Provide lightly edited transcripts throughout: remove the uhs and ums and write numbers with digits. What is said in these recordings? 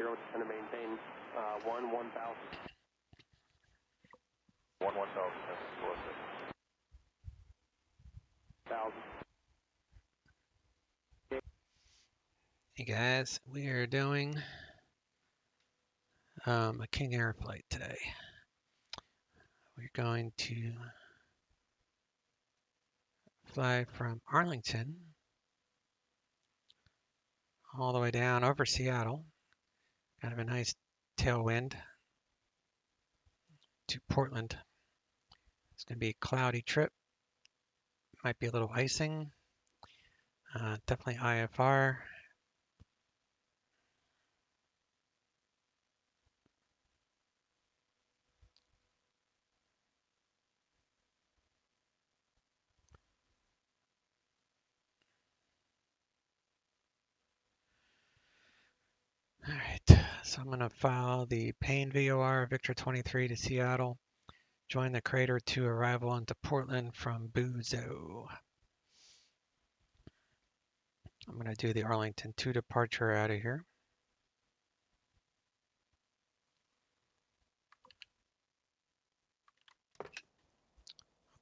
0, descend to maintain 1, 1000. 1, 1000, 1000. Hey guys, we are doing a King Air flight today. We're going to fly from Arlington all the way down over Seattle. Kind of a nice tailwind to Portland. It's going to be a cloudy trip. Might be a little icing. Definitely IFR. All right, so I'm going to file the Payne VOR Victor 23 to Seattle. Join the crater to arrival into Portland from Buzo. I'm going to do the Arlington 2 departure out of here.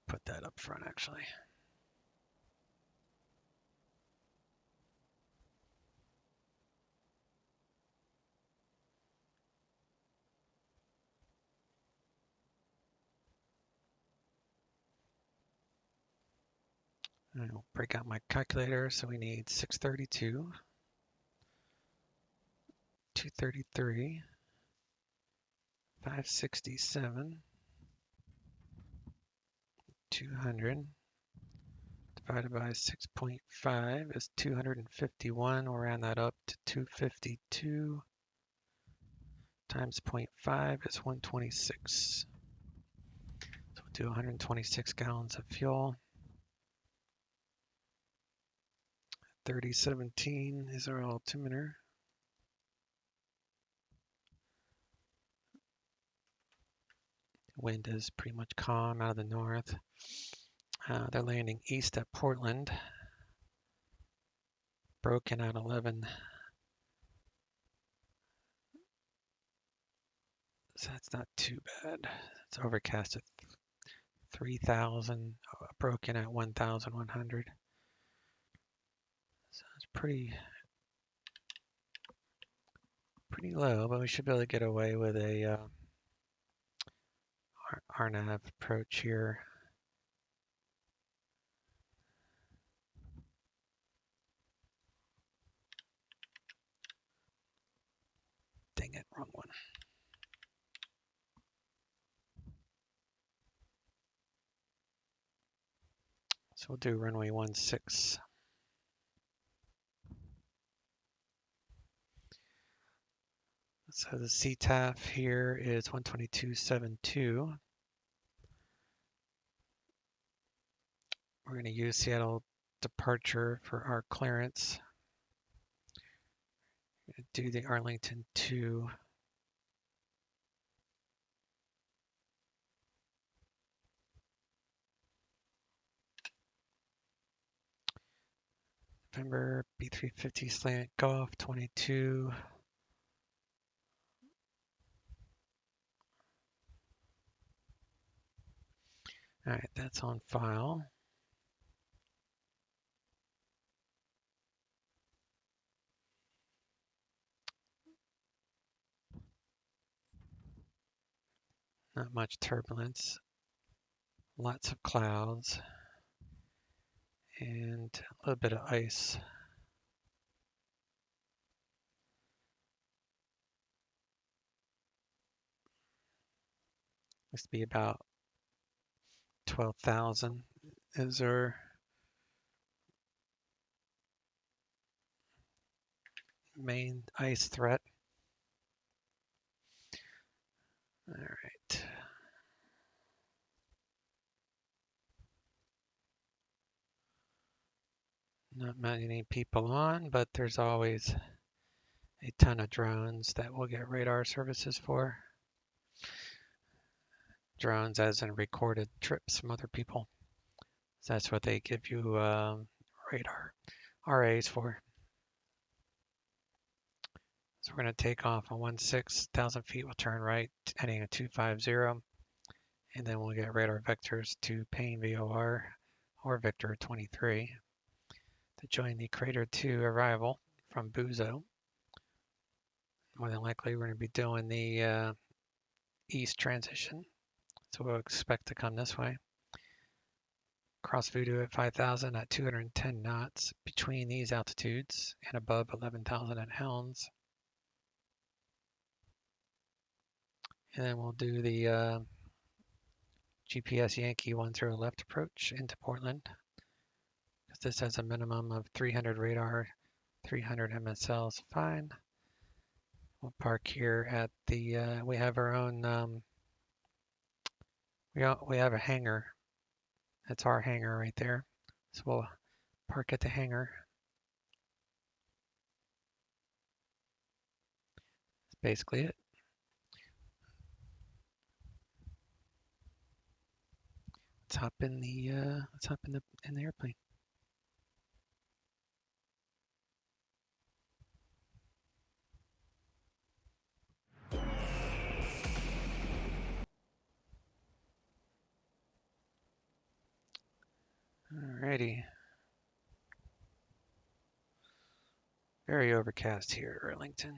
Put that up front actually. I'll break out my calculator. So we need 632, 233, 567, 200 divided by 6.5 is 251. We'll round that up to 252 times 0.5 is 126. So we'll do 126 gallons of fuel. 3017 is our altimeter. Wind is pretty much calm out of the north. They're landing east at Portland. Broken at 11. So that's not too bad. It's overcast at 3,000. Broken at 1,100. So it's pretty low, but we should be able to get away with a RNAV approach here. Dang it, wrong one. So we'll do runway 16. So the CTAF here is 122.72. We're going to use Seattle departure for our clearance. Do the Arlington 2. November B350 slant Golf 22. All right, that's on file. Not much turbulence. Lots of clouds. And a little bit of ice. Must be about 12,000 is our main ice threat. All right. Not many people on, but there's always a ton of drones that we'll get radar services for. Drones as in recorded trips from other people. So that's what they give you radar RAs for. So we're going to take off on 16,000 feet. We'll turn right, heading at 250, and then we'll get radar vectors to Payne VOR or Victor 23 to join the Crater 2 arrival from Buzo. More than likely, we're going to be doing the east transition, so we'll expect to come this way. Cross Voodoo at 5,000 at 210 knots between these altitudes and above 11,000 at Helms. And then we'll do the GPS Yankee 10 left approach into Portland. This has a minimum of 300 radar, 300 MSLs, fine. We'll park here at the, we have our own, we have a hangar. That's our hangar right there. So we'll park at the hangar. That's basically it. Let's hop in the airplane. Alrighty. Very overcast here at Arlington.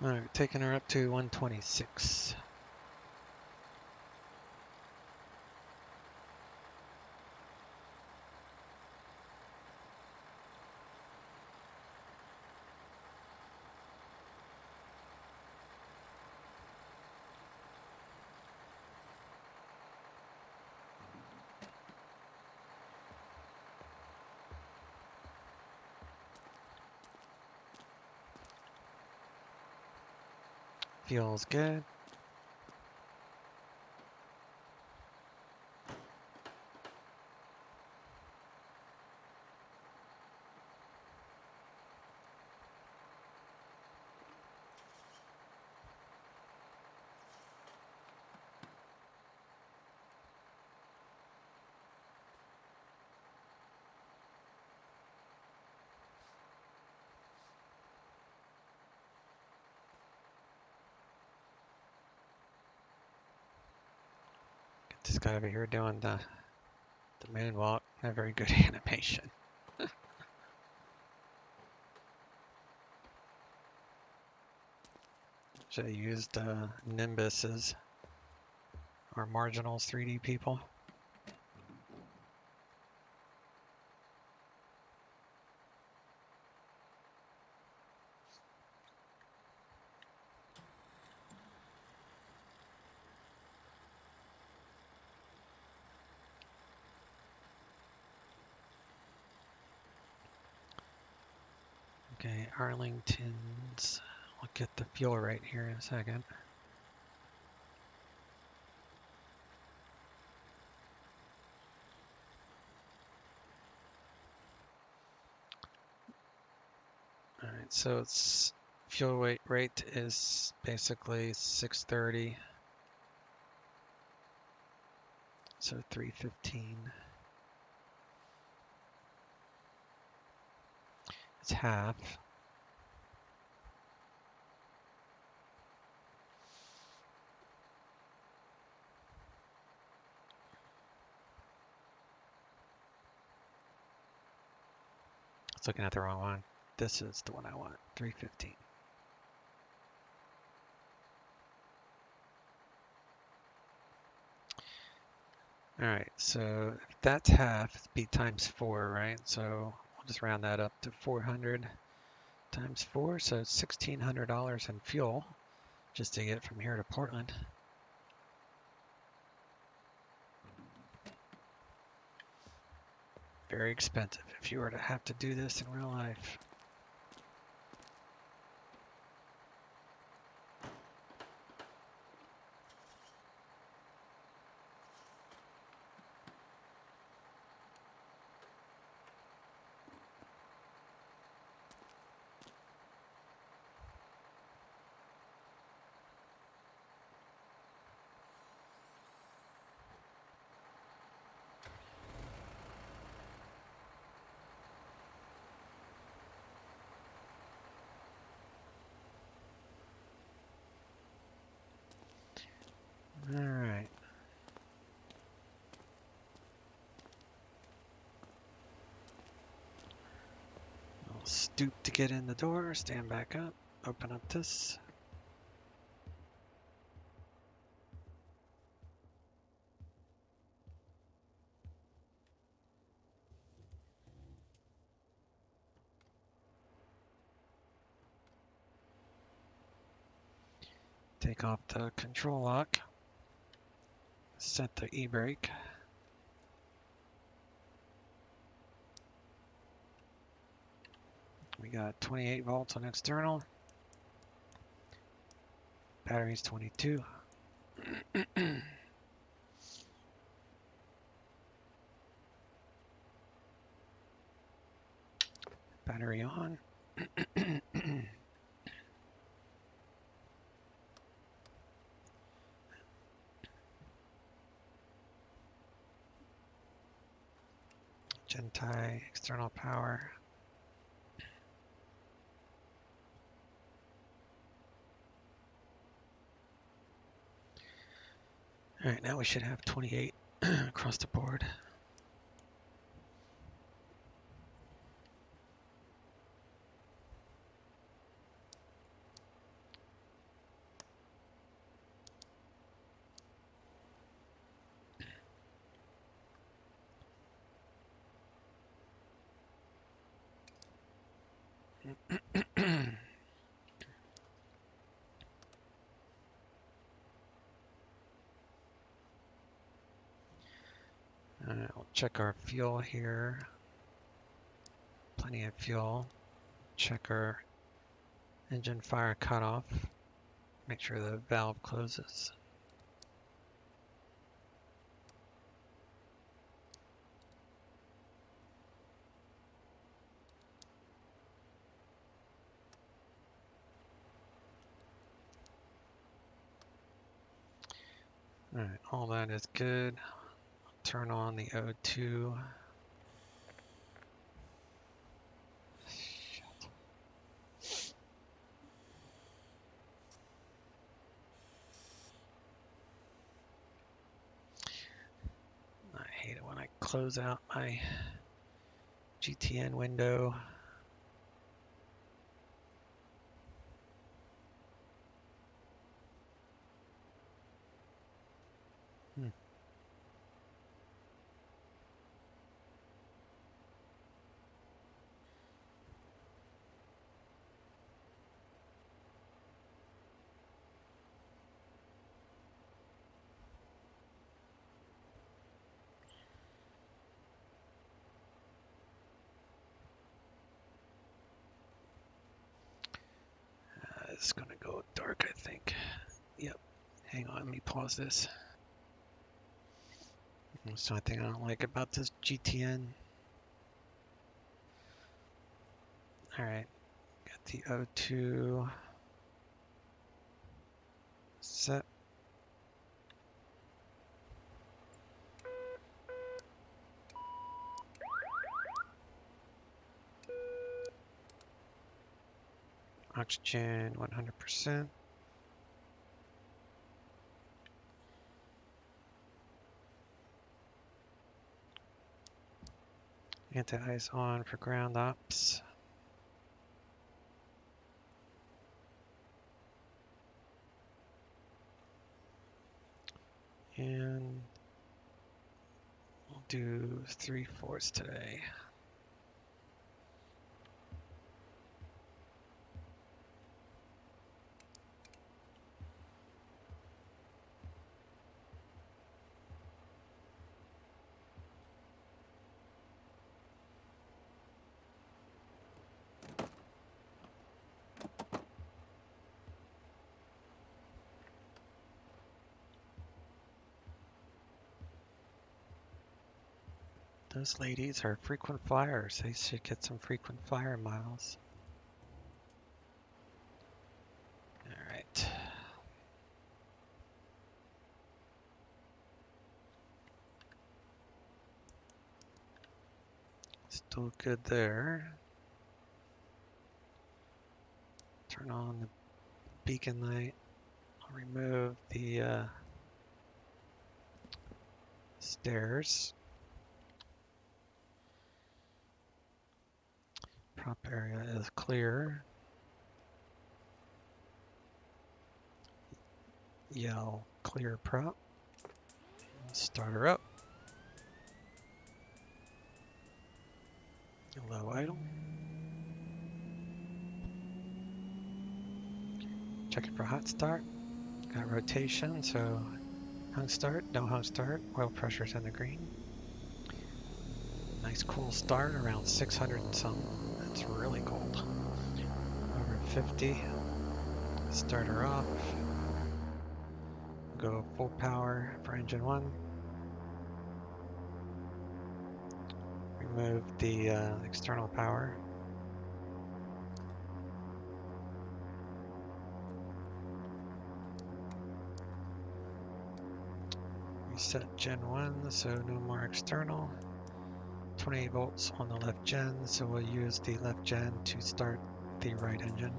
All right, taking her up to 126. Feels good. Get this guy over here doing the moonwalk. Not very good animation. Should have used Nimbuses or Marginals 3D people. Okay, Arlington's. We'll get the fuel rate here in a second. All right, so it's fuel rate is basically 630. So 315. It's half. It's looking at the wrong one. This is the one I want, 315. All right, so if that's half, it's B times 4, right? So we'll just round that up to 400. times 4, so $1,600 in fuel just to get from here to Portland. Very expensive if you were to have to do this in real life. All right. I'll stoop to get in the door, stand back up, open up this. Take off the control lock. Set the e-brake. We got 28 volts on external. Battery's 22. Battery on. Gentie, external power. All right, now we should have 28 across the board. We'll check our fuel here. Plenty of fuel. Check our engine fire cutoff. Make sure the valve closes. All right, all that is good. Turn on the O2. I hate it when I close out my GTN window. It's gonna go dark, I think. Yep. Hang on, let me pause this. That's the only thing I don't like about this GTN. Alright, got the O2 set. Oxygen 100%. Anti-ice on for ground ops. And we'll do 3/4 today. Those ladies are frequent flyers. They should get some frequent flyer miles. All right. Still good there. Turn on the beacon light. I'll remove the stairs. Prop area is clear. Yell clear prop. Start her up. Low idle. Checking for hot start. Got rotation, so hung start, no hung start. Oil pressure's in the green. Nice cool start, around 600 and some. That's really cold. Over 50. Start her off. Go full power for engine 1. Remove the external power. Reset gen 1, so no more external. 28 volts on the left gen, so we'll use the left gen to start the right engine.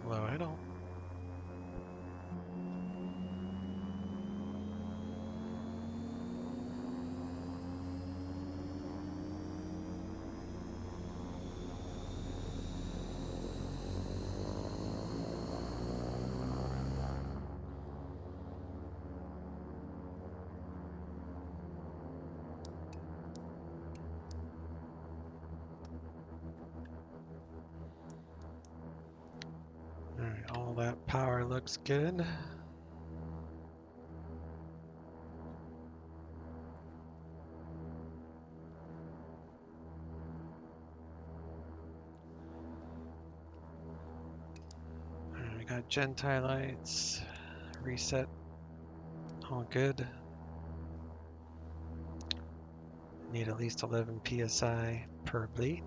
Low idle. Alright, all that power looks good. Alright, we got Gentie lights, reset, all good. Need at least 11 psi per bleed.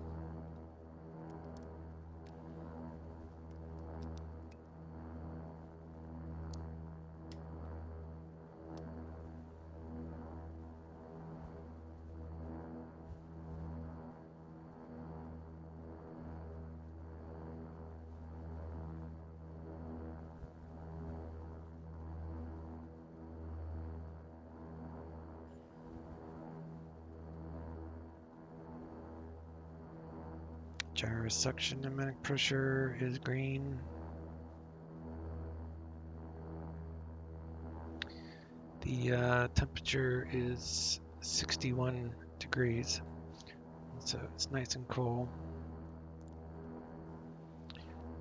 Gyro suction pneumatic pressure is green. The temperature is 61 degrees, so it's nice and cool.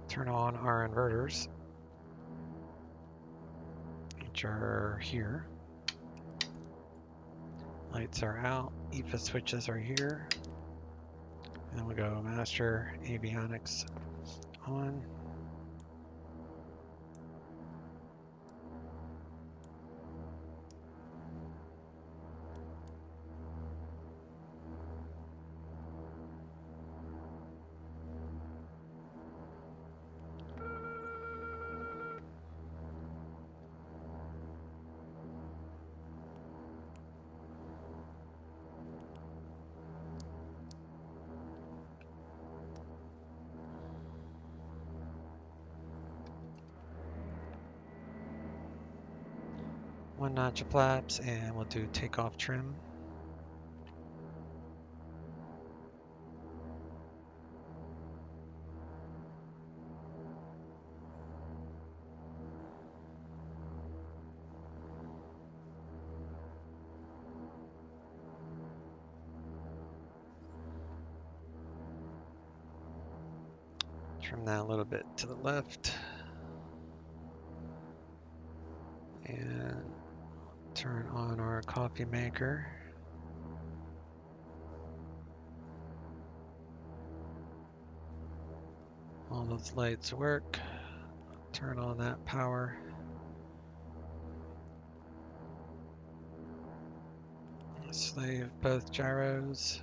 Turn on our inverters, which are here. Lights are out, EFA switches are here. And then we go master avionics on. One notch of flaps, and we'll do takeoff trim. Trim that a little bit to the left. And turn on our coffee maker. All those lights work. Turn on that power. Slave both gyros.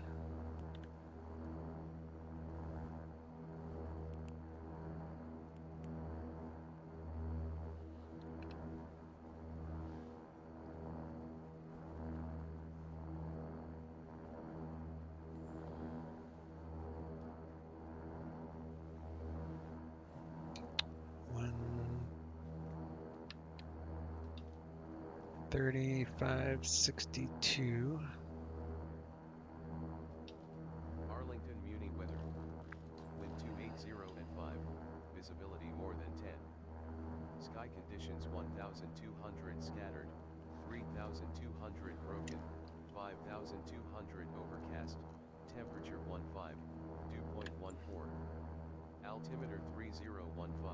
One 3562. Arlington Muni weather. Wind 280 at 5. Visibility more than 10. Sky conditions 1,200 scattered, 3,200 broken, 5,200 overcast. Temperature 15, dew point 14. Altimeter 3015.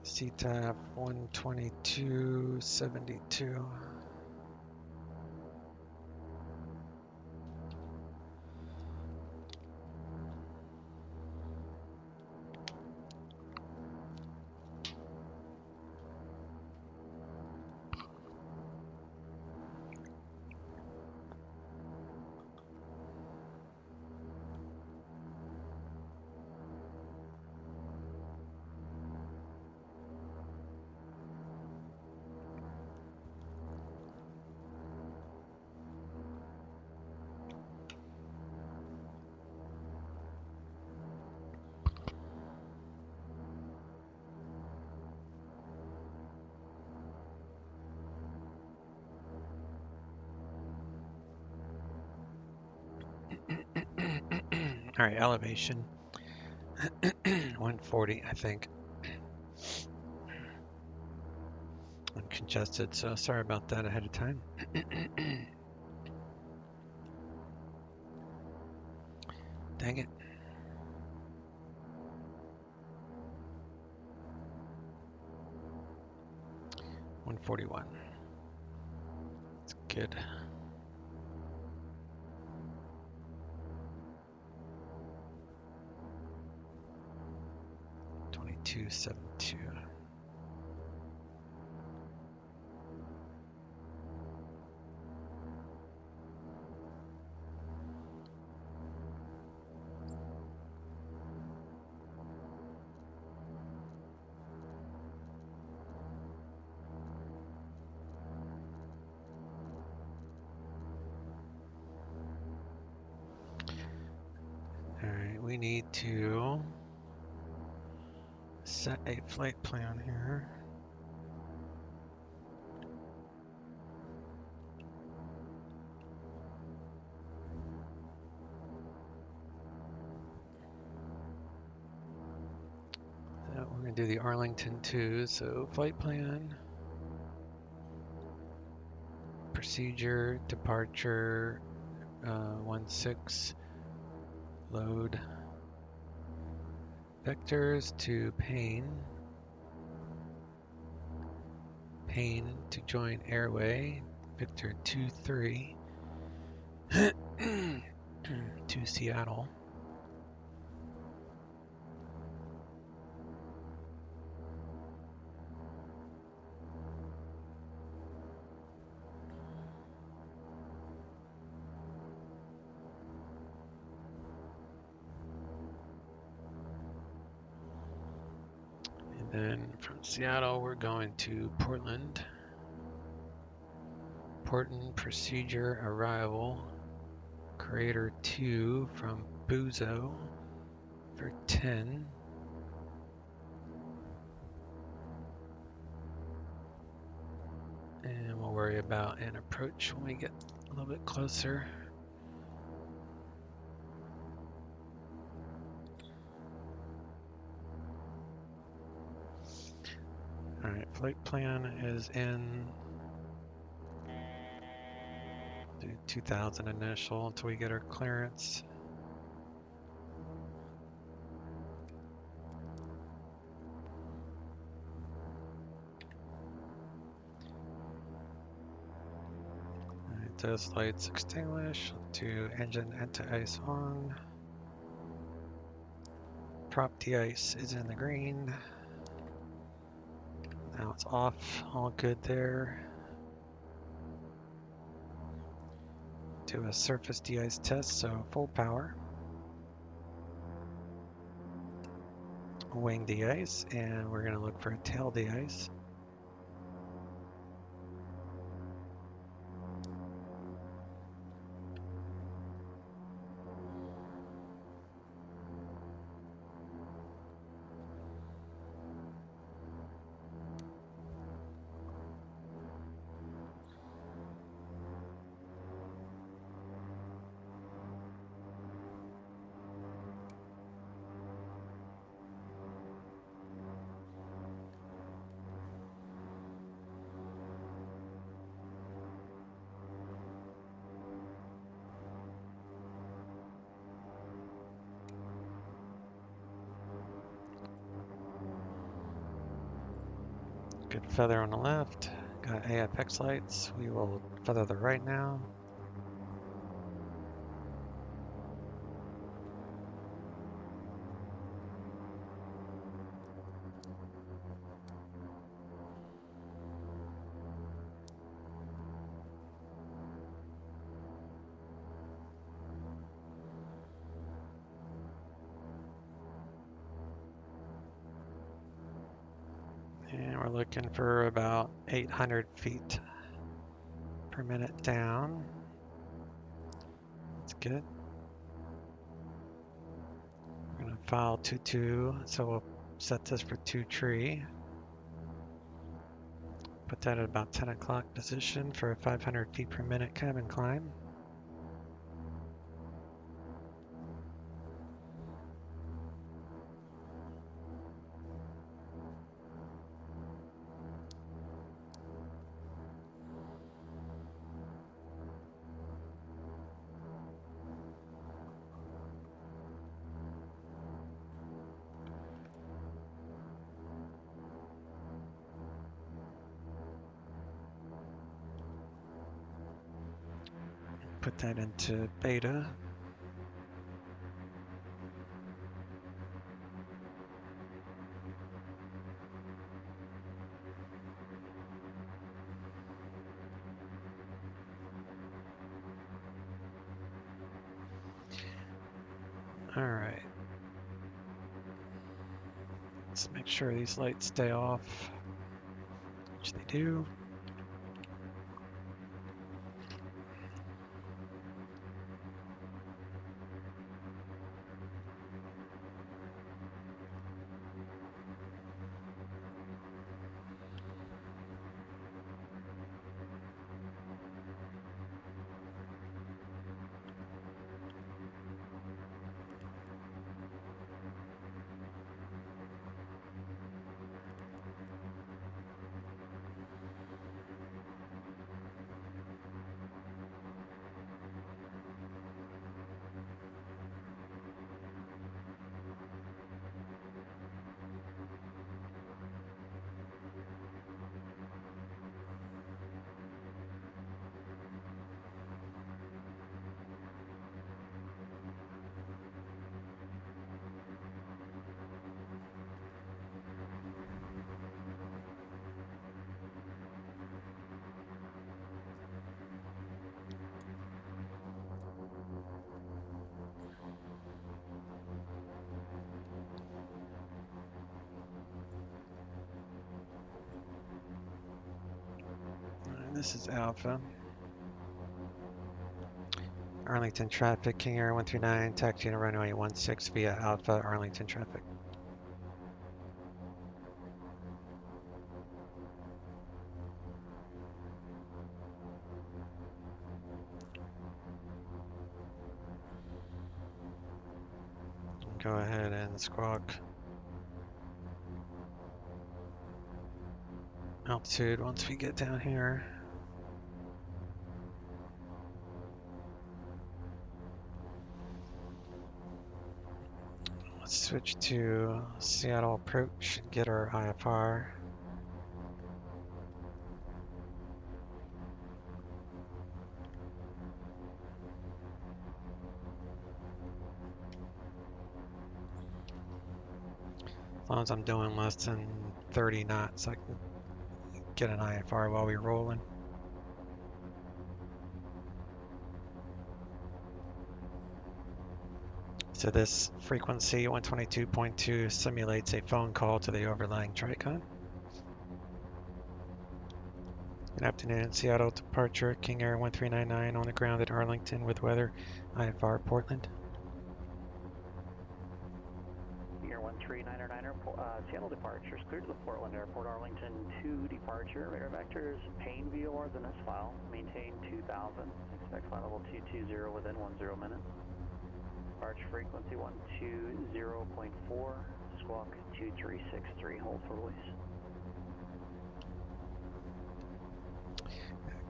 CTAP 122.72. All right, elevation 140, I think. I'm congested, so sorry about that ahead of time. Dang it. 141. It's good. 22.72. All right, we need to set a flight plan here. So we're going to do the Arlington 2. So flight plan, procedure, departure, 16, load, vectors to Payne, Payne to join airway, Victor 23 to Seattle. And then from Seattle, we're going to Portland. Portland procedure arrival. Creator 2 from Buzo for 10. And we'll worry about an approach when we get a little bit closer. All right, flight plan is in 2000 initial until we get our clearance. All right, those lights extinguish. To engine anti-ice on. prop de-ice is in the green. Now it's off, all good there. Do a surface de-ice test, so full power. Wing de-ice, and we're gonna look for a tail de-ice. Good feather on the left. Got AFX lights. We will feather the right now. And we're looking for about 800 feet per minute down. That's good. We're gonna file 2-2, so we'll set this for 2 tree. Put that at about 10 o'clock position for a 500 feet per minute cabin climb. Put that into beta. All right. Let's make sure these lights stay off, which they do. This is Alpha. Arlington traffic, King Air 139, taxi to runway 16 via Alpha, Arlington traffic. Go ahead and squawk altitude once we get down here. Let's switch to Seattle approach and get our IFR. As long as I'm doing less than 30 knots, I can get an IFR while we're rolling. So this frequency 122.2 simulates a phone call to the overlying Tricon. Good afternoon, Seattle departure, King Air 1399 on the ground at Arlington with weather, IFR Portland. King Air 1399er, Seattle departures, clear to the Portland Airport, Arlington 2 departure, radar vectors, pain VORs in this file, maintain 2000, expect flight level 220 within 10 minutes. Departure frequency 120.4, squawk 2363, hold for release.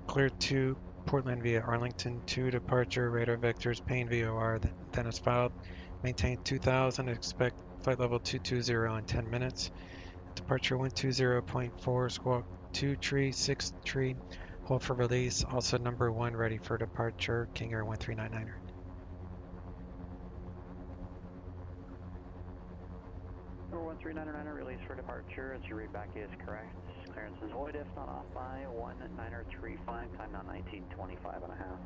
Clear to Portland via Arlington 2 departure, radar vectors, pain VOR, then is filed. Maintain 2000, expect flight level 220 in 10 minutes. Departure 120.4, squawk 2363, hold for release. Also number 1 ready for departure, King Air 1399er. Number 1399er, release for departure, as your readback is correct. Clearance is void if not off by 1935, time now 1925 and a half.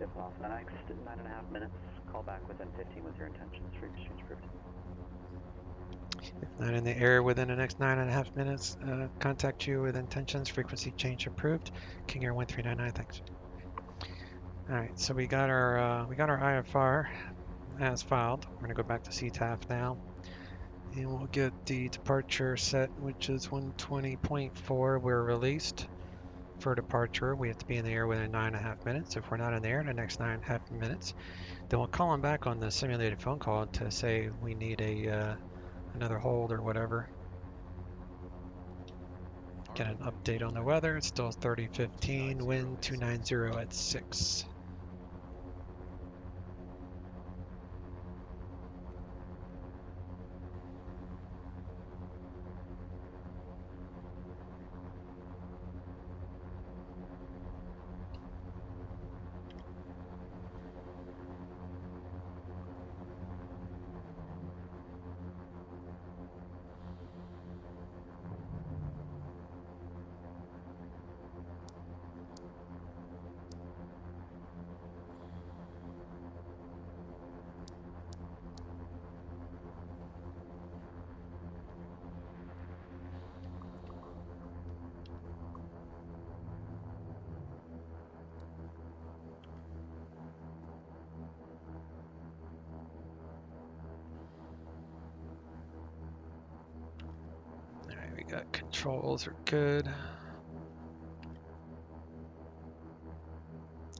If off the next 9.5 minutes, call back within 15 with your intentions, frequency approved. If not in the air within the next 9.5 minutes, contact you with intentions, frequency change approved, King Air 1399, thanks. Alright, so we got our IFR as filed. We're gonna go back to CTAF now. And we'll get the departure set, which is 120.4. We're released for departure. We have to be in the air within 9.5 minutes. If we're not in the air in the next 9.5 minutes, then we'll call them back on the simulated phone call to say we need another hold or whatever. Get an update on the weather. It's still 30-15, wind 290 at 6. Alright, we got controls are good.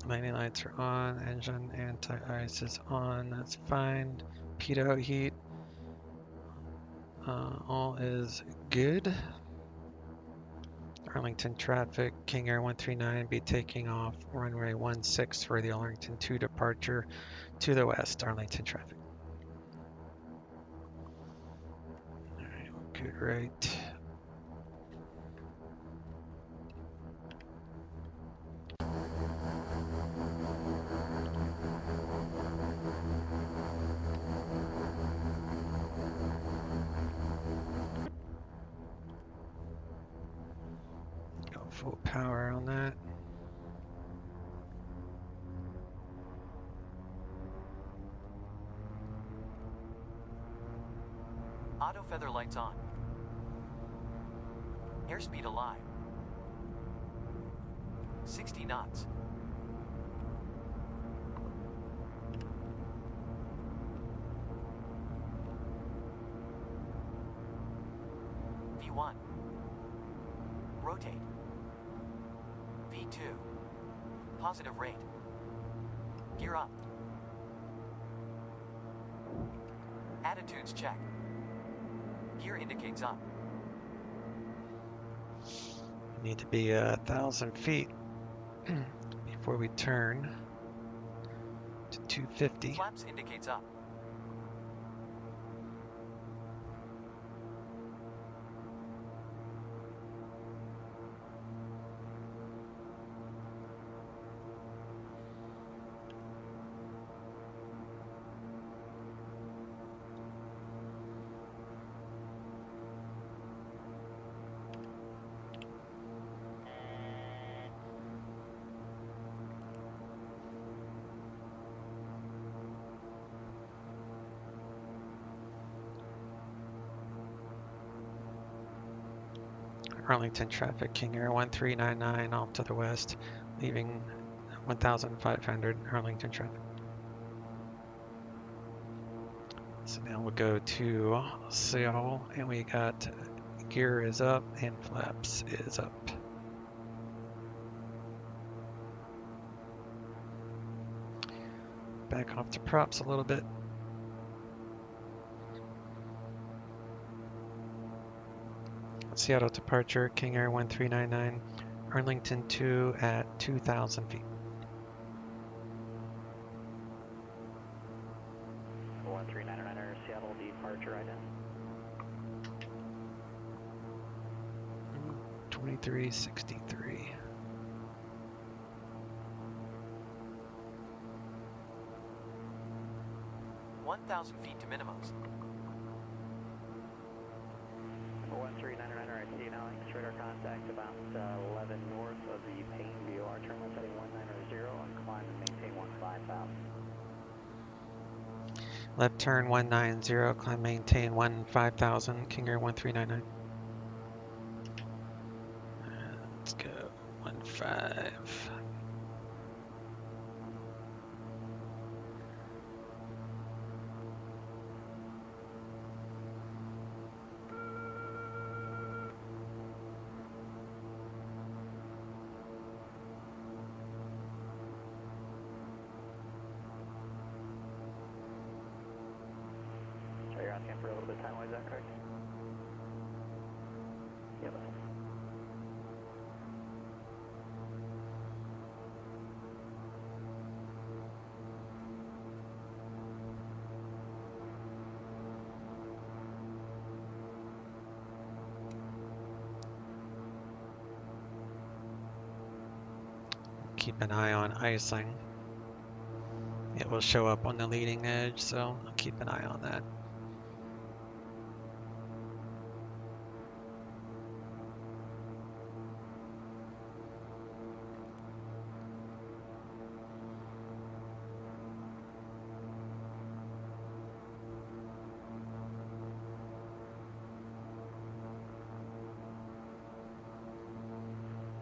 Landing lights are on, engine anti-ice is on, that's fine. Pitot heat, all is good. Arlington traffic, King Air 139 be taking off runway 16 for the Arlington 2 departure to the west, Arlington traffic. Alright, good, right. Go full power on that. Auto feather lights on. Airspeed alive. 60 knots. V1. Rotate. V2. Positive rate. Gear up. Attitudes check. Gear indicates up. We need to be 1,000 feet before we turn to 250. Flaps indicates up. Arlington traffic, King Air 1399 off to the west, leaving 1500 Arlington traffic. So now we'll go to Seattle, and we got gear is up and flaps is up. Back off to props a little bit. Seattle departure, King Air 1399, Arlington 2 at 2,000 feet. 1399er, Seattle departure right in. 2363. feet to minimums. 1399er, I see you now. Straight our contact about 11 north of the Payne VOR terminal, setting 190 on climb and maintain 15,000. Left turn 190, climb maintain 15,000, King Air 1399. Let's go 15. So you're asking for a little bit of time, is that correct? Yep. Keep an eye on icing. It will show up on the leading edge, so I'll keep an eye on that.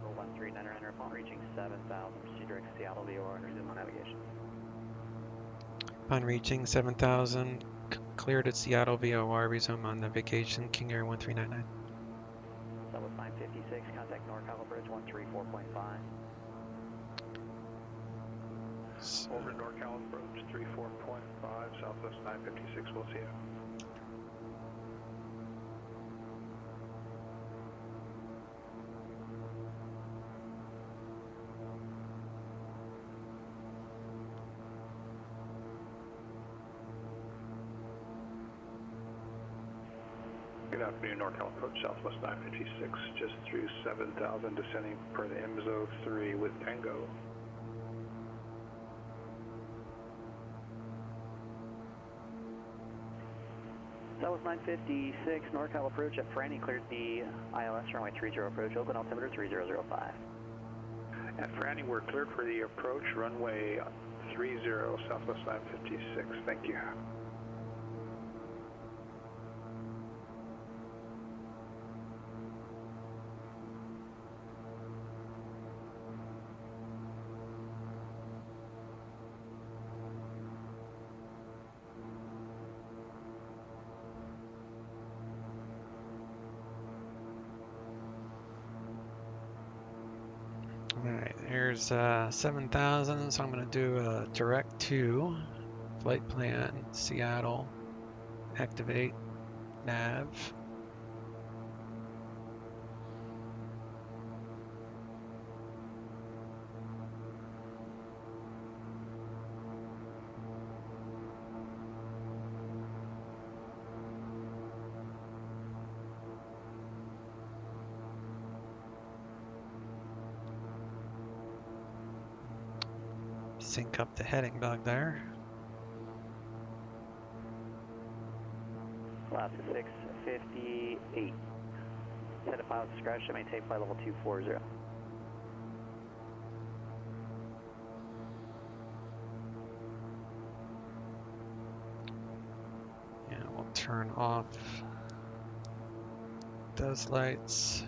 So 1399er, upon reaching 7,000, proceed direct Seattle VOR and resume on navigation. Upon reaching 7,000, cleared at Seattle VOR, resume on navigation, King Air 1399. Southwest 956, contact NorCal Bridge 134.5. Over NorCal approach 34.5, Southwest 956, we'll see you. Good afternoon, NorCal approach Southwest 956, just through 7,000, descending per the MZO 3 with Tango. Southwest 956, NorCal approach at Franny, cleared the ILS runway 30 approach, open altimeter 3005. At Franny, we're cleared for the approach, runway 30, Southwest 956, thank you. Alright, here's 7,000, so I'm going to do a direct to flight plan, Seattle, activate, nav. Sync up the heading bug there. Alaska 658. Set of pilots scratch to maintain flight level 240. And we'll turn off those lights.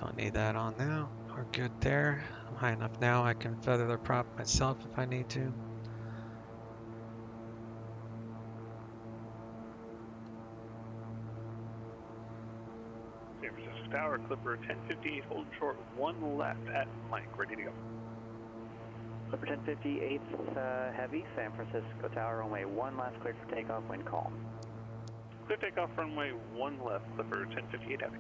Don't need that on now. We're good there. I'm high enough now. I can feather the prop myself if I need to. San Francisco Tower, Clipper 1058, hold short, 1 left at Mike, ready to go. Clipper 1058, heavy, San Francisco Tower, runway 1 left, cleared for takeoff, wind calm. Clear takeoff, runway 1 left, Clipper 1058 heavy.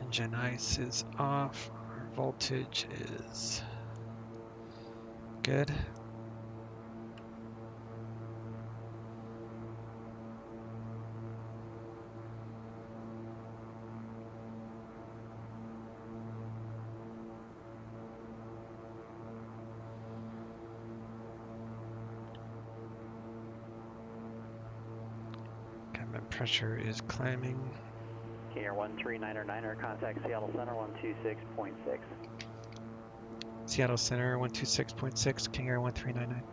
Engine ice is off. Our voltage is good. Cabin pressure is climbing. King Air 139er, contact Seattle Center 126.6. Seattle Center 126.6, King Air 1399.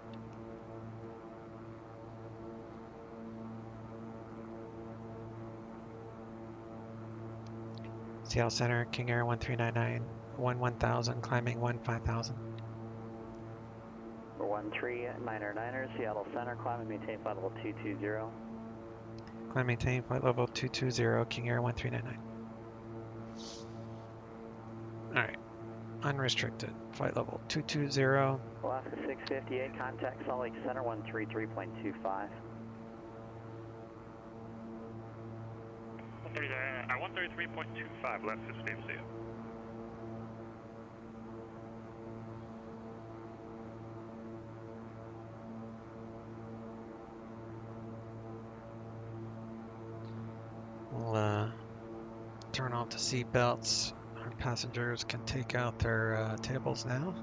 Seattle Center, King Air 1399, 1000, climbing 5000. 139er, Seattle Center, climb and maintain flight level 220. Climb maintain flight level 220, King Air 1399. Alright, unrestricted, flight level 220. Alaska 658, contact Salt Lake Center 133.25. 133.25, left 15, see you. We'll turn off the seat belts. Our passengers can take out their tables now.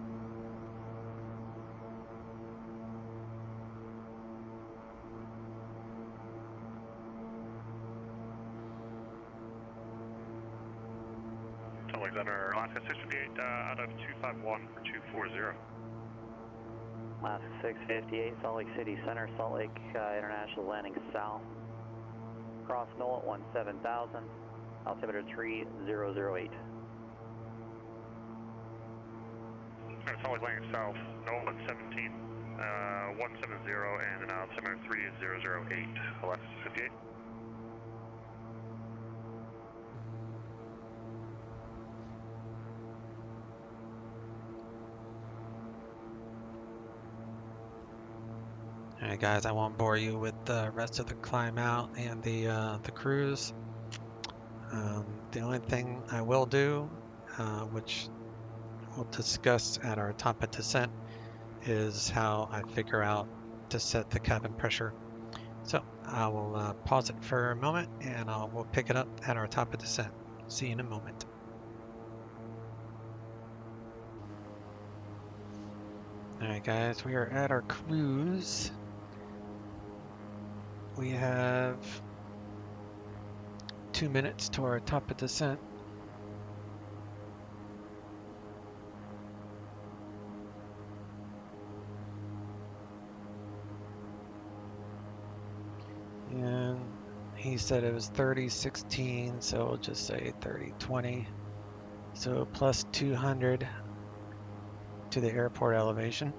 Alexander, Alaska 658 out of 251 for 240. Alaska 658, Salt Lake City Center, Salt Lake International landing south. Cross null at 17,000, altimeter 3008. Salt Lake landing south, null at 17, 170, and an altimeter 3008, Alaska 658. Alright guys, I won't bore you with the rest of the climb out and the cruise. The only thing I will do, which we'll discuss at our top of descent, is how I figure out to set the cabin pressure. So I will pause it for a moment and we'll pick it up at our top of descent. See you in a moment. Alright guys, we are at our cruise. We have 2 minutes to our top of descent. And he said it was 3016, so we'll just say 3020. So plus 200 to the airport elevation.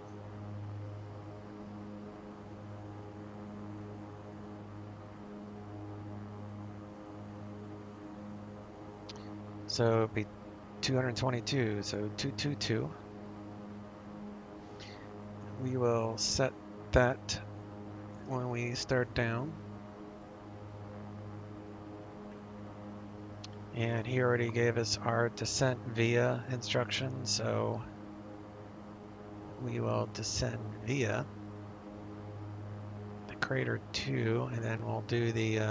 So it'd be 222, so 222. We will set that when we start down. And he already gave us our descent via instructions, so we will descend via the crater 2, and then we'll do the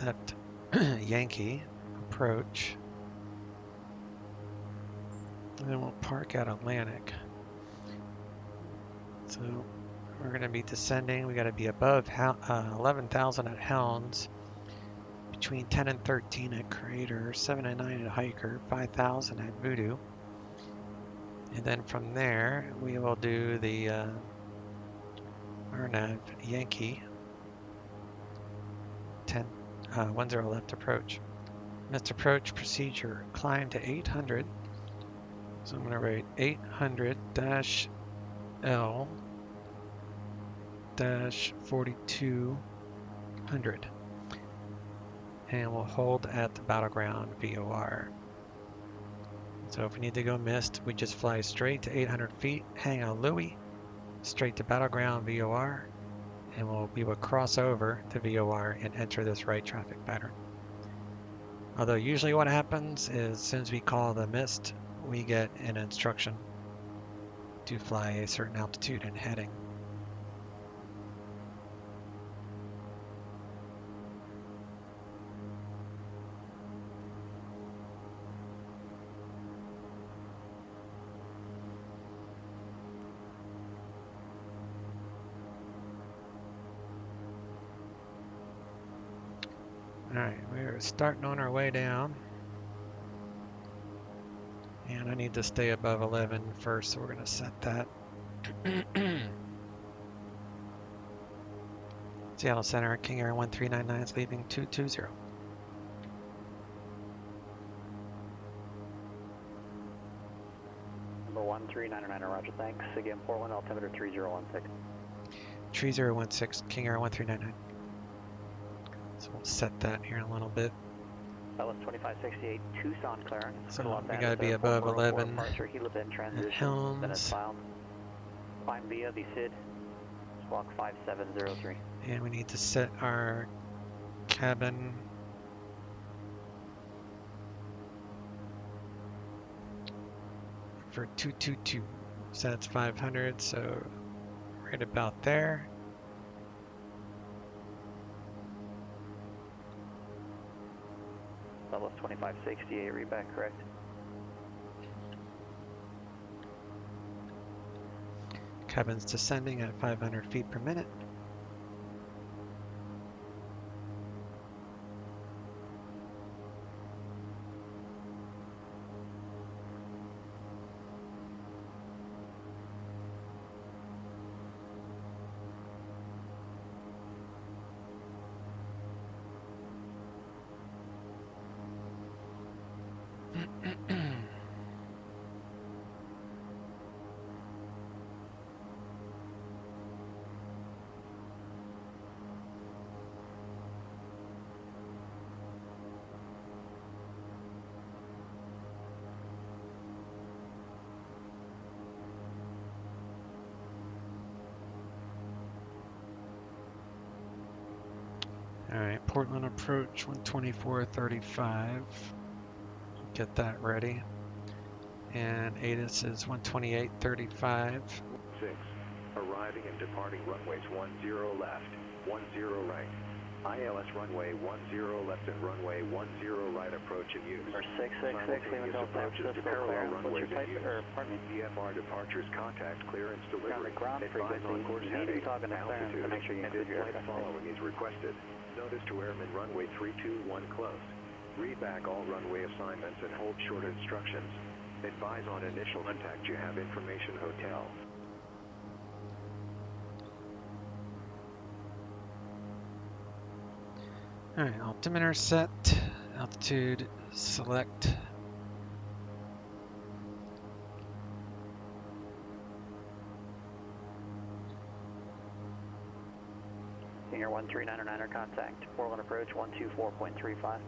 left Yankee approach, and then we'll park at Atlantic. So we're going to be descending. We got to be above 11,000 at Helms, between 10 and 13 at Crater, 7 and 9 at Hiker, 5,000 at Voodoo, and then from there we will do the RNAV Yankee 10 10 left approach. Missed approach procedure. Climb to 800. So I'm going to write 800-L-4200. And we'll hold at the battleground VOR. So if we need to go missed, we just fly straight to 800 feet, hang a Louis, straight to battleground VOR, and we will cross over to VOR and enter this right traffic pattern. Although usually what happens is as soon as we call the missed, we get an instruction to fly a certain altitude and heading. Alright, we're starting on our way down. And I need to stay above 11 first, so we're going to set that. Seattle Center, King Air 1399 is leaving 220. Number 1399, roger, thanks. Again, Portland, altimeter 3016. 3016, King Air 1399. So we'll set that here in a little bit. That was 2568 Tucson clearing. So we gotta be above 11 at Helms. Climb via the SID, squawk 5703. And we need to set our cabin for 222. So that's 500, so right about there. That was 2568, read back, correct? Cabin's descending at 500 feet per minute. Alright, Portland approach 124.35. Get that ready. And ATIS is 128.35. 6. Arriving and departing runways 10 left, 10 right. ILS runway 10 left and runway 10 right approach in use. Number 666, Lehman Delta, San Francisco clearance. What's your type, or pardon me? VFR departures contact clearance delivery. Ground frequency, you need to be talking to clearance to make sure you include your aircraft. Following is requested. Notice to airmen runway 321 closed. Read back all runway assignments and hold short instructions. Advise on initial contact you have information hotel. Alright, altimeter set, altitude select. King Air 1399 contact, Portland approach 124.35.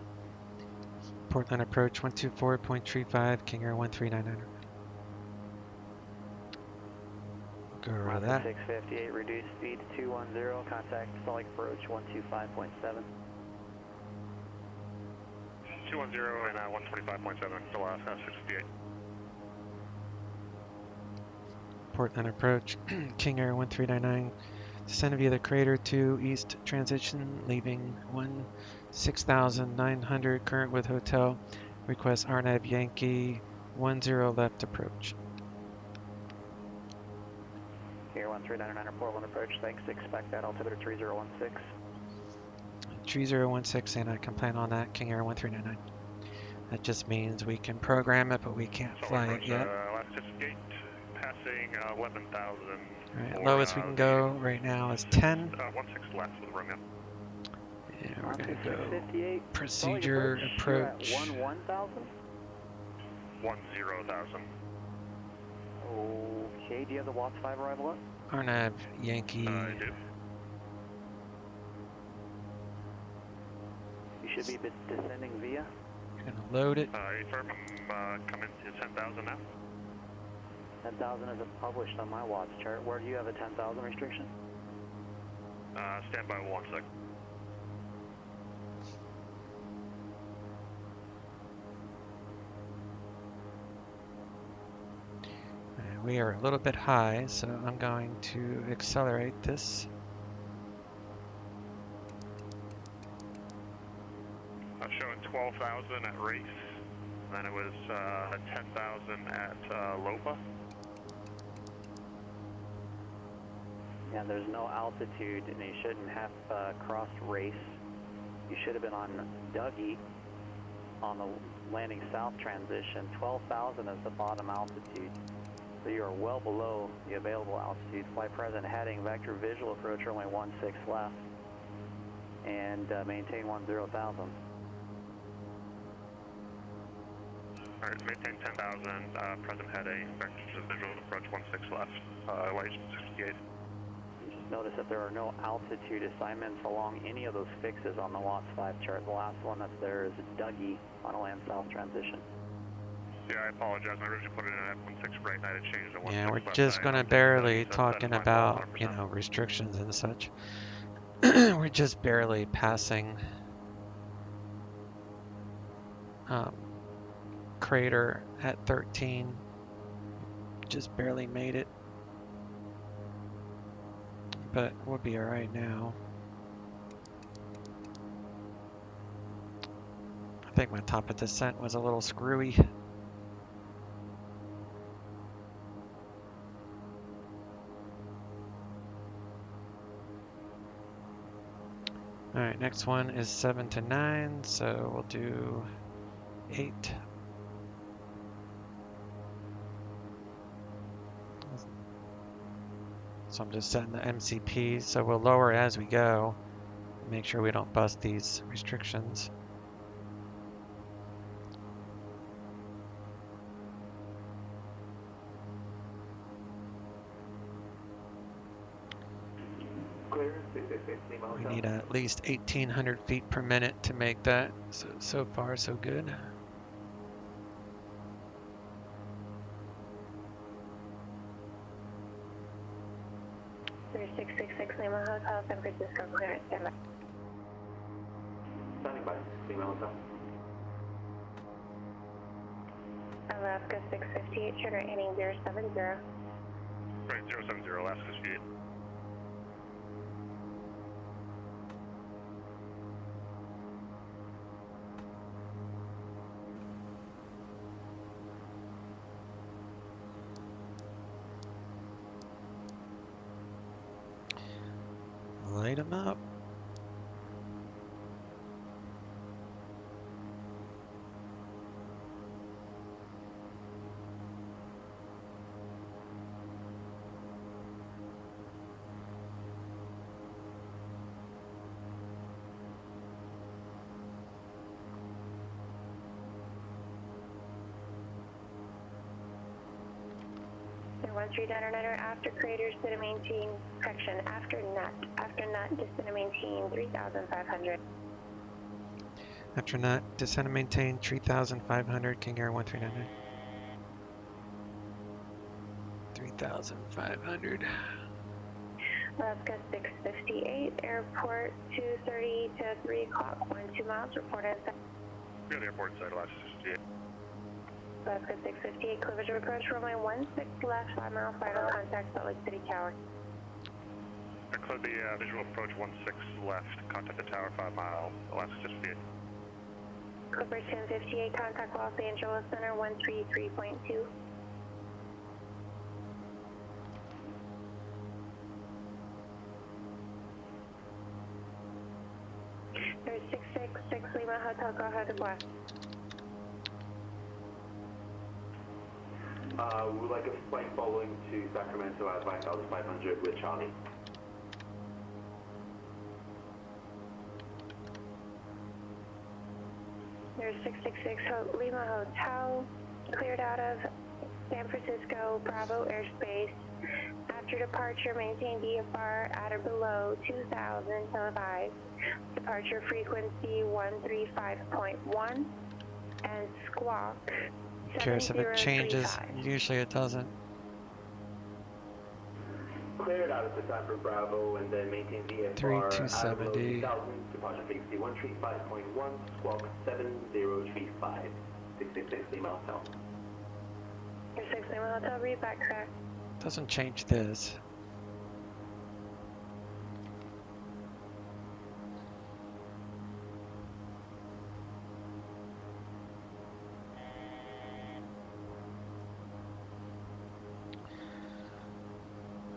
Portland approach 124.35, King Air 1399. Go over that. 658, reduced speed 210, contact Salt Lake approach 125.7. 210 and 125.7, still 658. Portland approach, King Air 1399. Descend via the crater to east transition, leaving 16,900, current with hotel. Request RNAV Yankee 10 left approach. King Air 1399 Portland approach, thanks, expect that, altimeter 3016. 3016, and I can plan on that, King Air 1399. That just means we can program it, but we can't fly it yet. Last gate, pass passing 11,000. Alright, lowest we can go right now is 10. 16 left with Romeo. And we're gonna Oscar go 658. procedure You're at approach. 11,000? 10,000. Okay, do you have the Watts 5 arrival up? RNAV Yankee. I do. You should be descending via. Gonna load it. Affirm, I'm coming to 10,000 now. 10,000 isn't published on my Watts chart. Where do you have a 10,000 restriction? Stand by 1 sec. We are a little bit high, so I'm going to accelerate this. Showing 12,000 at race. Then it was 10,000 at Lopa. Yeah, there's no altitude, and you shouldn't have crossed race. You should have been on Dougie on the landing south transition. 12,000 is the bottom altitude. So you are well below the available altitude. Flight present heading, vector visual approach runway 16 left, and maintain 10,000. Alright, maintain 10,000, present heading, vector visual approach 16 left, elevation 68. Just notice that there are no altitude assignments along any of those fixes on the Watts 5 chart. The last one that's there is Dougie on a land south transition. Yeah, I apologize. I originally put it in at 16 right, and I had changed it. Yeah, we're just gonna barely talking about, you know, restrictions and such. We're just barely passing crater at 13. Just barely made it. But we'll be alright now. I think my top of descent was a little screwy. Alright, next one is 7 to 9, so we'll do 8. So I'm just setting the MCP, so we'll lower as we go. Make sure we don't bust these restrictions. We need at least 1,800 feet per minute to make that. So far, so good. There's 666 Lima Hotel, San Francisco, clearance, stand by. Standing by, Lima Hotel. Alaska 658, sugar heading 070. Right, 070, Alaska 58. Light them up. One 39er after craters to maintain correction after nut descend to maintain 3,500. After nut, descend and maintain 3,500. King Air 1399. 3,500. Alaska 658, airport 2:30 to 3 o'clock, 12 miles, report inside. We're at the airport inside, Alaska 68. Alaska 658, cleavage approach, runway 16 left, 5 miles, final contact, Salt Lake City Tower. I cleared the visual approach 16 left, contact the tower 5 miles, Alaska 68. Clipper 1058, contact Los Angeles Center 133.2. There's 666 Lima Hotel, go ahead and blast. We would like a flight following to Sacramento at 5,500 with Charlie. There's 666 Lima Hotel, cleared out of San Francisco Bravo airspace. After departure, maintain VFR at or below 2,000 televised. Departure frequency 135.1 and squawk Curious if it changes. 7035. Usually it doesn't. Cleared out of the San Francisco Bravo and then maintain VFR 3270. at or below 2,000. Departure frequency 135.1, squawk 7035. 666 Lima Hotel. Your 6 Lima Hotel, read back correct. Doesn't change this.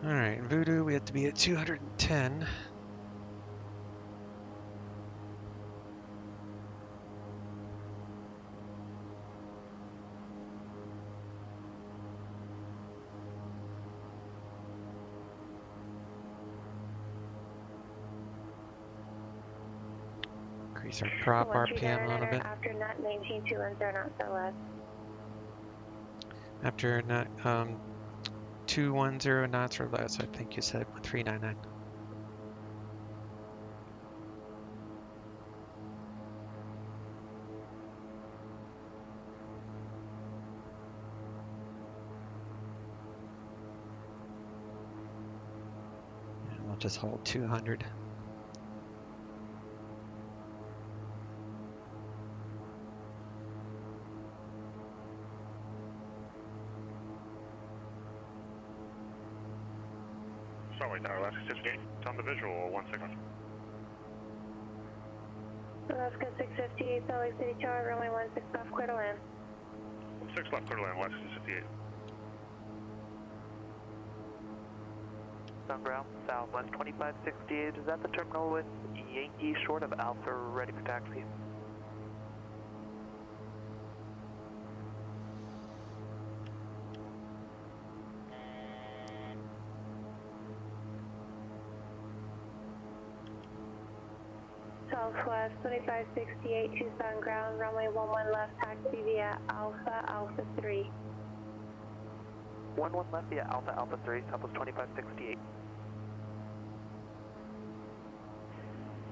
All right, Voodoo, we have to be at 210. Increase our prop RPM a little bit. After nut, maintain 210 knots or less. After nut, 210 knots or less, I think you said 399. And we'll just hold 200. Sorry, Alaska 68. It's on the visual, 1 second. Alaska 650, Salt Lake City Tower, runway 16 off, clear to land. 6 left, clear to land, Alaska 68. On ground, Southwest 2568 is at the terminal with Yankee short of Alpha, ready for taxi. Southwest 2568, Tucson ground, runway 11 left, taxi via Alpha, Alpha 3. 11 left via Alpha, Alpha 3, Southwest 2568.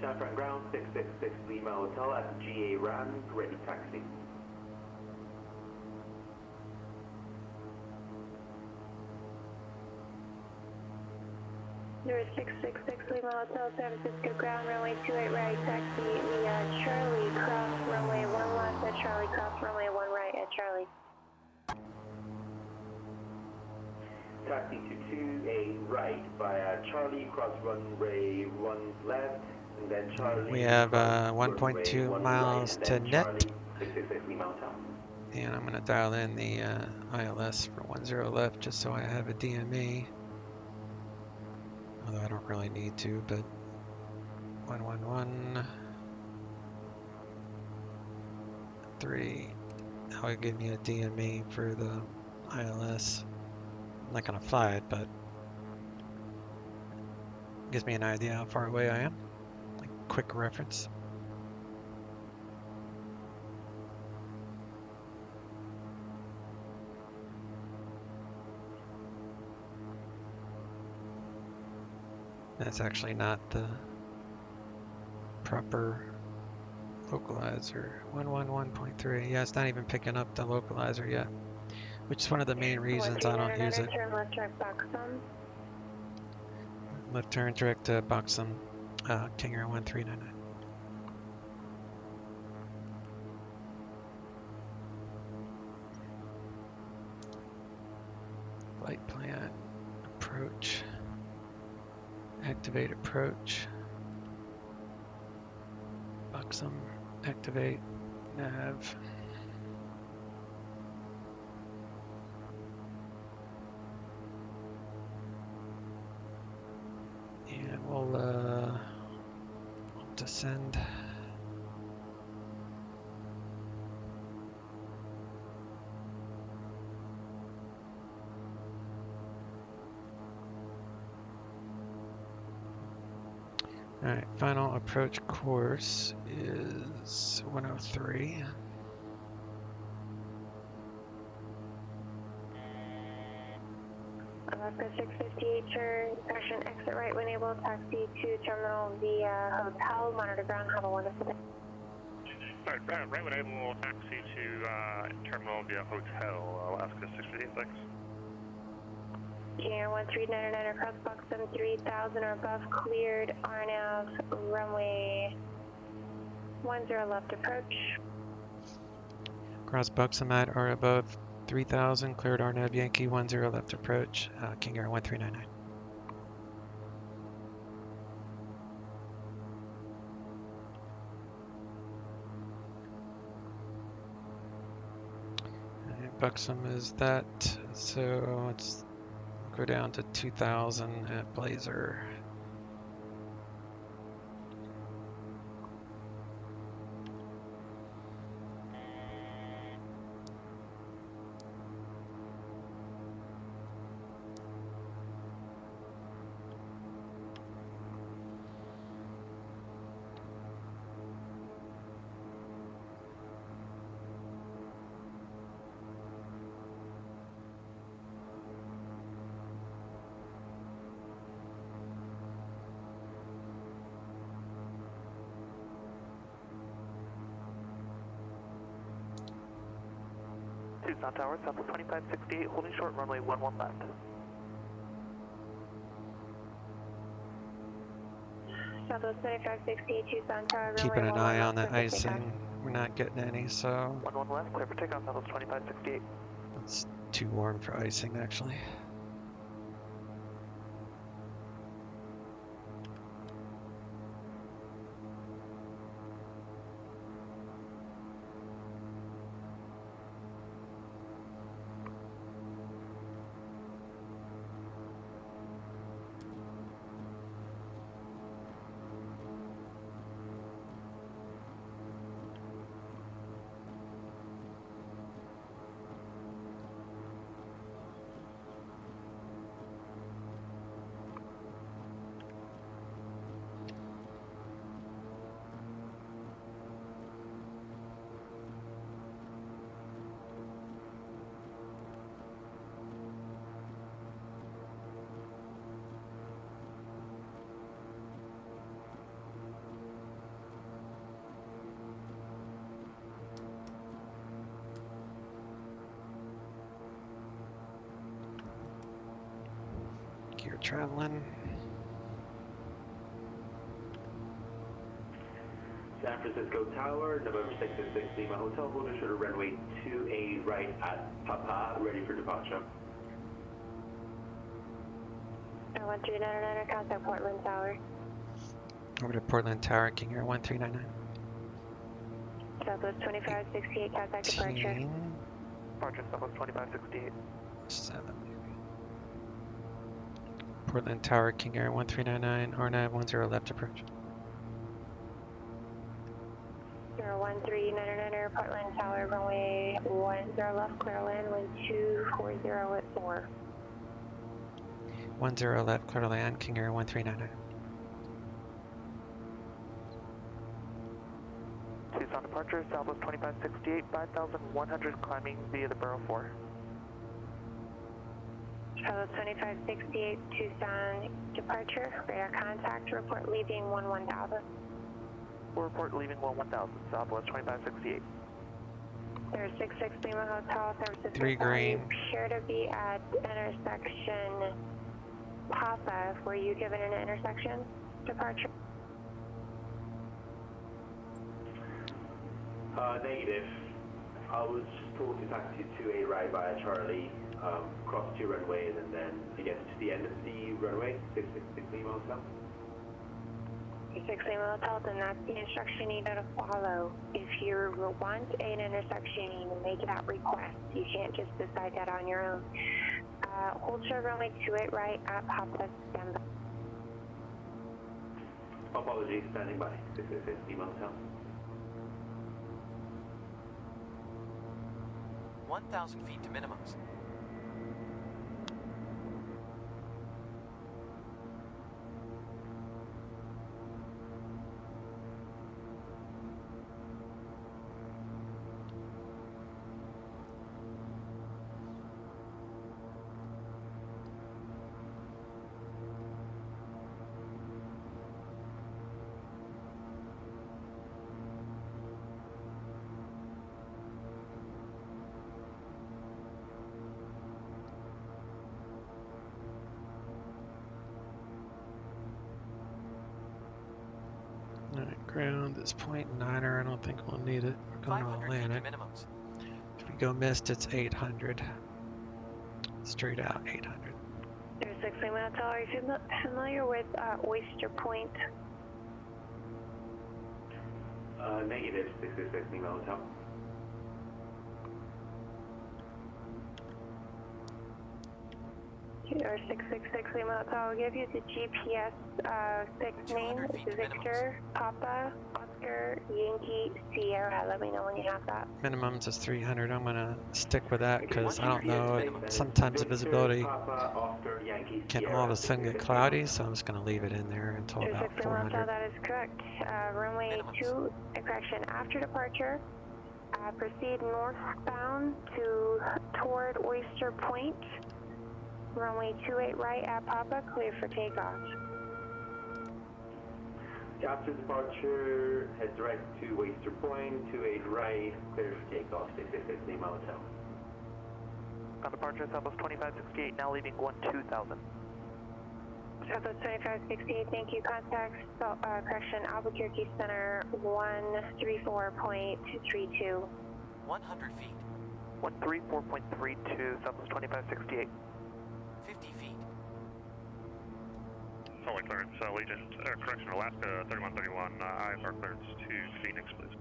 San Fran ground, 666 Lima Hotel at GA Ram, ready taxi. There is 666 Lima Hotel, San Francisco ground, runway 28 right, taxi via Charlie, cross runway 1 left at Charlie, cross runway 1 right at Charlie. Taxi to 28 right via Charlie, cross runway 1 left, and then Charlie. We have cross 1.2 runway 1 miles right, to and then net. Charlie, 666 Lima Hotel. And I'm going to dial in the ILS for 10 left just so I have a DME. Although I don't really need to, but 111 3. That would give me a DME for the ILS. I'm not going to fly it, but gives me an idea how far away I am. Like quick reference. That's actually not the proper localizer. 111.3. Yeah, it's not even picking up the localizer yet, which is one of the main reasons I don't use it. Turn left, direct Boxum. Left turn direct to Boxum, King Air 1399. Flight plan, approach. Activate approach. Boxum, activate, nav. And we'll descend. All right, final approach course is 103. Alaska 658, sure. Section exit right when able, taxi to terminal via hotel, monitor ground, have a wonderful day. Right when able, taxi to terminal via hotel, Alaska 658, thanks. Junior 1399 across Buxom 3000 or above, cleared RNAV, runway 10 left approach. Cross Buxom at or above 3000, cleared RNAV Yankee 10 left approach, King Air 1399. And Buxom is that, so let's go down to 2000 at Blazer. Tucson Tower, Southwest 2568, holding short, runway 11 left. Southwest 2568, Tucson Tower, Keeping runway an eye 11 on left, the icing. We're not getting any, so 11 left, clear for takeoff, Southwest 2568. it's too warm for icing actually. Gear traveling. San Francisco Tower, November 666 Lima Hotel, holding short of runway 28 right at Papa, ready for departure. 1399, contact Portland Tower. Over to Portland Tower, King Air 1399. Southwest 2568, contact departure. Departure, Southwest 2568. 7. Portland Tower, King Air 1399, RNAV 10 left approach. 1399, Portland Tower, runway 10 left, clear land, wind 240 at 4. 10 left, clear land, King Air 1399. Tucson departure, Southwest 2568, 5100 climbing via the Borough 4. Southwest 2568, Tucson departure, radar contact, report leaving 1000. We'll report leaving 1000, Southwest 2568. There's 66 Lima Hotel, San Francisco. 3 green. Appear to be at intersection Papa. Were you given an intersection departure? Negative. I was just told to taxi to a right via Charlie, cross 2 runways, and then I guess to the end of the runway, 666 Lima Hotel. 66 Lima Hotel, then that's the instruction you need to follow. If you want an intersection, you need to make that request. You can't just decide that on your own. Hold short runway 28 right at Papa, stand by. Apologies, standing by, 666 Lima Hotel. 1,000 feet to minimums. Ground is 0.9er. I don't think we'll need it. We're going to 500 feet to Atlantic. minimums. If we go missed, it's 800. Straight out 800. There's 6 Lima Hotel. Are you familiar with Oyster Point? Negative 666 Lima Hotel. Or 666 Lima Hotel. I'll give you the GPS 6 name. 200 feet It's to Victor, Papa, Oscar, Yankee, Sierra. Let me know when you have that. Minimums is 300. I'm going to stick with that because I don't 100 know. feet minimums. Sometimes the visibility Papa, Oscar, Yankee, can all of a sudden get cloudy, so I'm just going to leave it in there until There's about 6 Lima Hotel. 400. That is correct. Runway Minimums. 2, correction, after departure. Proceed northbound toward Oyster Point. Runway 28 right at Papa, clear for takeoff. After departure, head direct to Oyster Point, 28 right, clear for takeoff, 666 Lima Hotel. On departure, Southwest 2568, now leaving 12000. Southwest 2568, thank you. Contact, correction, Albuquerque Center 134.32. 100 feet. 134.32, Southwest 2568. 50 feet. Solid clearance, correction, Alaska 3131, IFR clearance to Phoenix, please.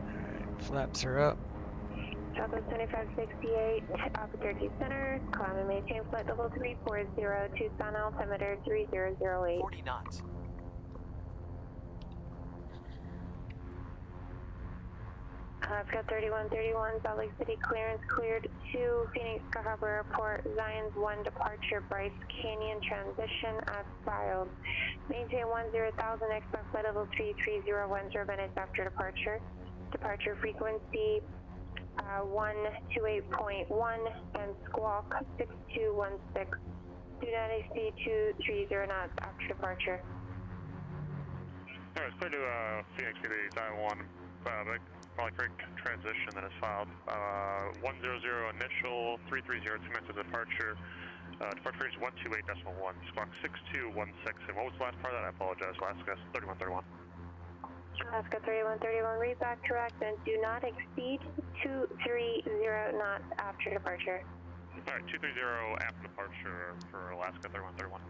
Alright, flaps are up. Southwest 2568, Albuquerque Center, climb and maintain flight level 340, Tucson altimeter 3008. 40 knots. Alaska 3131, Salt Lake City clearance cleared to Phoenix Sky Harbor Airport, Zion's 1 departure, Bryce Canyon transition as filed. Maintain 10,000, expect flight level 3310 minutes after departure. Departure frequency 128.1 and squawk 6216. Do not exceed 230 knots after departure. Alright, it's clear to Phoenix City, Zion 1, Molly Creek transition that is filed. 100 initial, 330 2 minutes of departure. Departure range 128.1, squawk 6216. And what was the last part of that? I apologize, Alaska 3131. Alaska 3131, read back correct, and do not exceed 230 knots after departure. Alright, 230 after departure for Alaska 3131.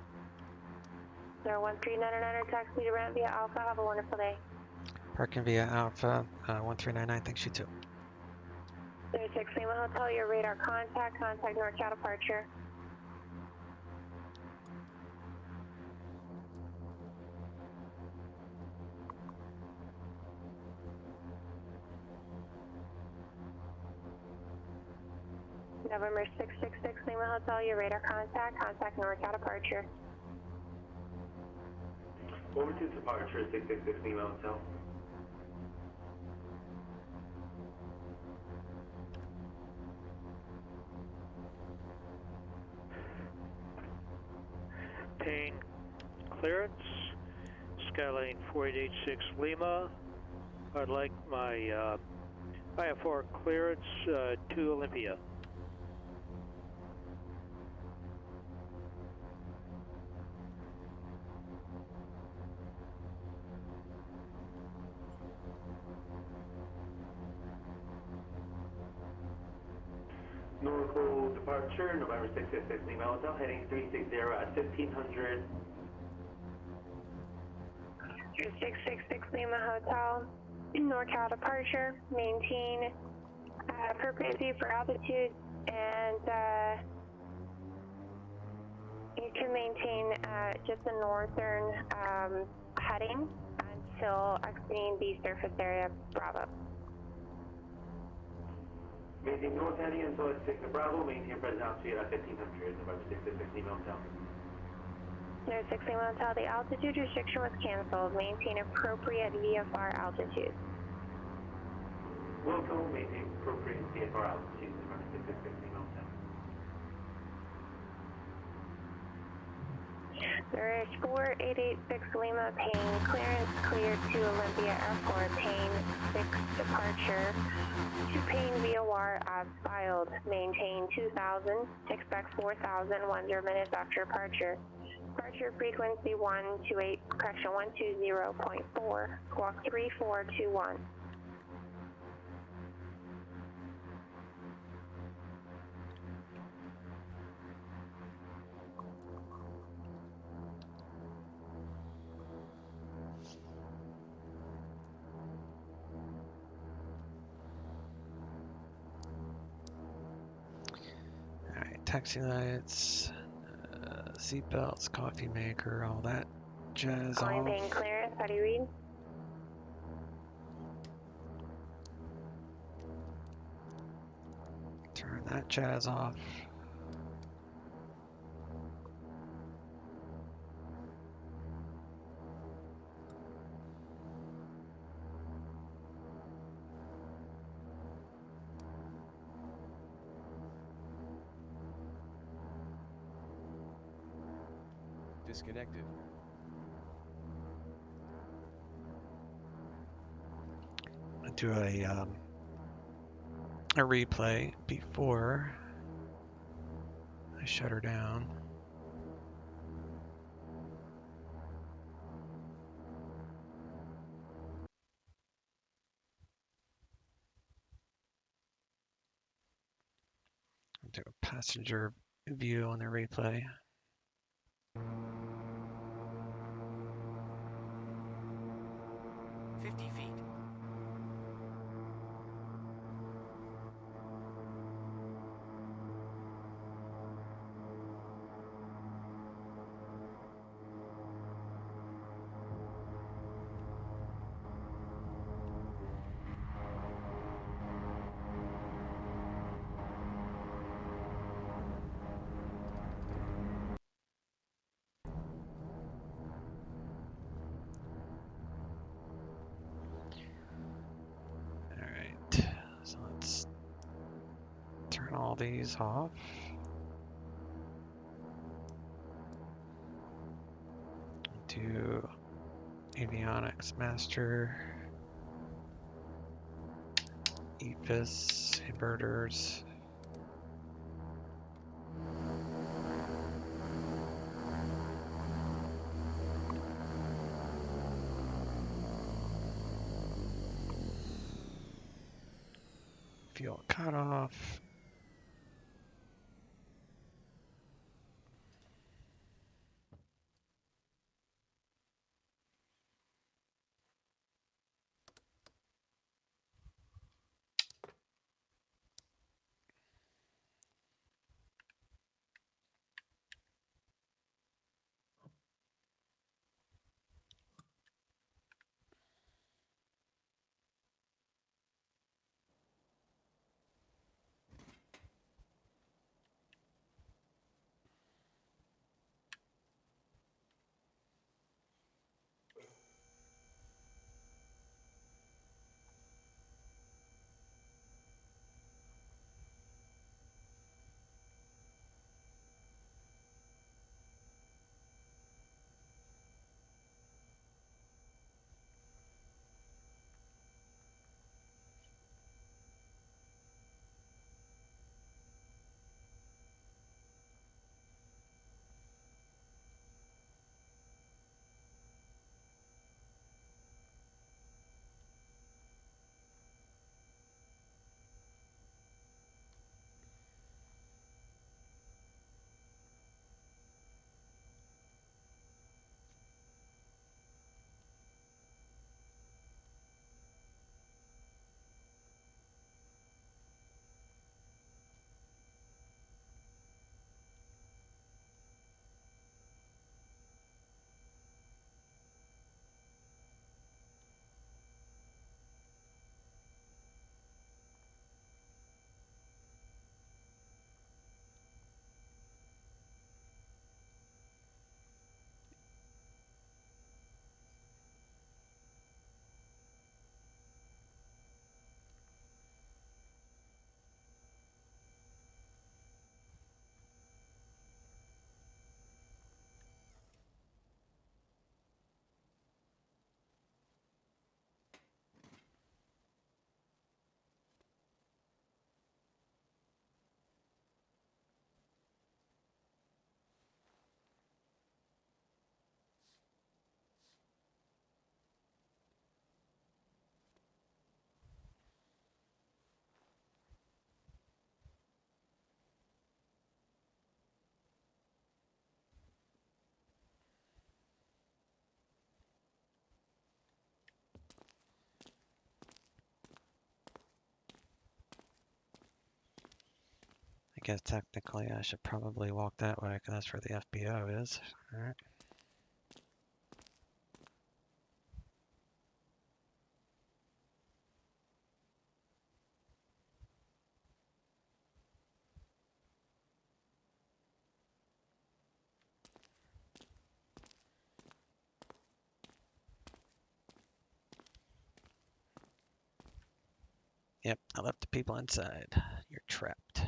01399, taxi to ramp via Alpha. Have a wonderful day. Parking via Alpha 1399. Thanks, you too. 36 Lima Hotel, your radar contact NorCal departure. November 666 Lima Hotel, your radar contact NorCal departure. Over to departure, 666 Lima Hotel. Obtain clearance, Skylane 4886 Lima. I'd like my IFR clearance to Olympia. Norco departure, November 666 Lima Hotel, heading 360 at 1500. 666 Lima Hotel, NorCal departure, maintain appropriate view for altitude, and you can maintain just the northern heading until exiting the surface area Bravo. Maintain north heading until it's 6 Bravo, maintain present altitude at 1500, November 666 Lima Hotel. 06 Lima Hotel, the altitude restriction was canceled. Maintain appropriate VFR altitude. Wilco, maintain appropriate VFR altitude, November 666 Lima Hotel. Zurich 4886 Lima, Payne, clearance cleared to Olympia Airport, Payne 6 departure to Payne VOR as filed. Maintain 2000, expect 4000, 10 minutes after departure. Departure frequency 120.4, squawk 3421. Taxi lights, seat belts, coffee maker, all that jazz Calling off. Payne clearance, how do you read? Turn that jazz off. Disconnected. I'll do a replay before I shut her down. I'll do a passenger view on the replay. 50 feet. So let's turn all these off. Do avionics master, EFIS, inverters. Fuel cutoff. guess technically I should probably walk that way because that's where the FBO is. All right. Yep, I left the people inside. You're trapped.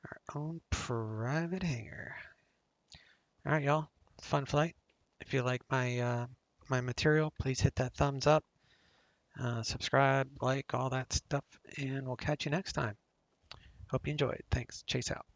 Our own private hangar. All right, y'all. Fun flight. If you like my my material, please hit that thumbs up, subscribe, like, all that stuff, and we'll catch you next time. Hope you enjoyed. Thanks. Chase out.